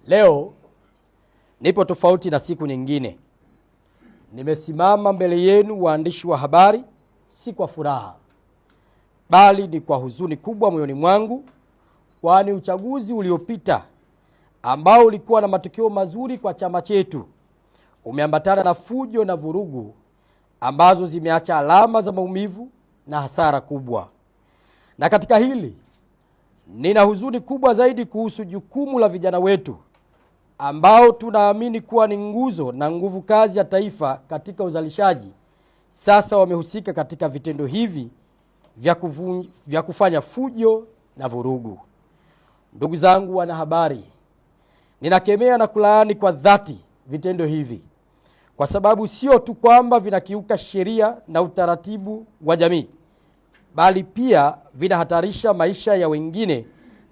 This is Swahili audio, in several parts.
Leo nipo tofauti na siku nyingine. Nimesimama mbele yenu waandishi wa habari, si kwa furaha, bali ni kwa huzuni kubwa moyoni mwangu, kwani uchaguzi uliopita ambao ulikuwa na matokeo mazuri kwa chama chetu umeambatana na fujo na vurugu ambazo zimeacha alama za maumivu na hasara kubwa. Na katika hili nina huzuni kubwa zaidi kuhusu jukumu la vijana wetu ambao tunaamini kuwa ni nguzo na nguvu kazi ya taifa katika uzalishaji. Sasa wamehusika katika vitendo hivi vya kufanya fujo na vurugu. Ndugu zangu wanahabari, ninakemea na kulaani kwa dhati vitendo hivi, kwa sababu sio tu kwamba vinakiuka sheria na utaratibu wa jamii, bali pia vinahatarisha maisha ya wengine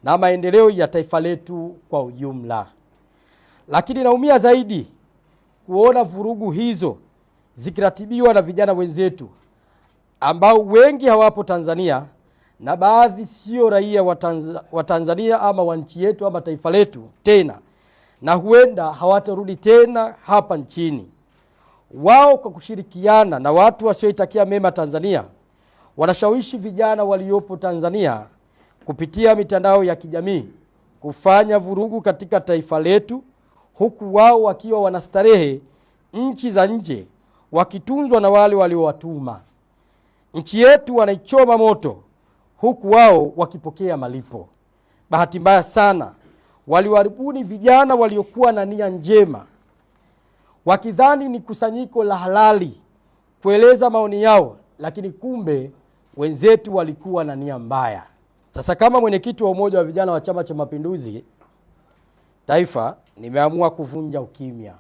na maendeleo ya taifa letu kwa ujumla. Lakini naumia zaidi kuona vurugu hizo zikiratibiwa na vijana wenzetu ambao wengi hawapo Tanzania na baadhi sio raia wa Tanzania ama wa nchi yetu ama taifa letu tena, na huenda hawatarudi tena hapa nchini. Wao kwa kushirikiana na watu wasioitakia mema Tanzania wanashawishi vijana waliopo Tanzania kupitia mitandao ya kijamii kufanya vurugu katika taifa letu, huku wao wakiwa wanastarehe nchi za nje wakitunzwa na wale waliowatuma. Nchi yetu wanaichoma moto huku wao wakipokea malipo. Bahati mbaya sana, waliwaribuni vijana waliokuwa na nia njema, wakidhani ni kusanyiko la halali kueleza maoni yao, lakini kumbe wenzetu walikuwa na nia mbaya. Sasa kama mwenyekiti wa umoja wa vijana wa Chama cha Mapinduzi Taifa, nimeamua kuvunja ukimya.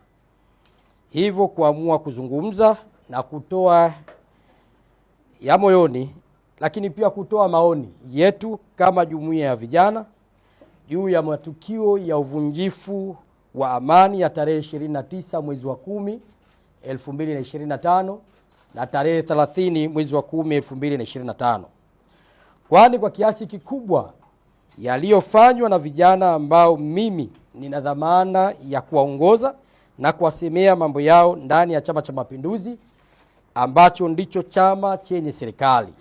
Hivyo kuamua kuzungumza na kutoa ya moyoni, lakini pia kutoa maoni yetu kama jumuiya ya vijana juu ya matukio ya uvunjifu wa amani ya tarehe 29 mwezi wa 10 2025 na tarehe 30 mwezi wa 10 2025. Kwani kwa kiasi kikubwa yaliyofanywa na vijana ambao mimi nina dhamana ya kuwaongoza na kuwasemea mambo yao ndani ya Chama cha Mapinduzi ambacho ndicho chama chenye serikali.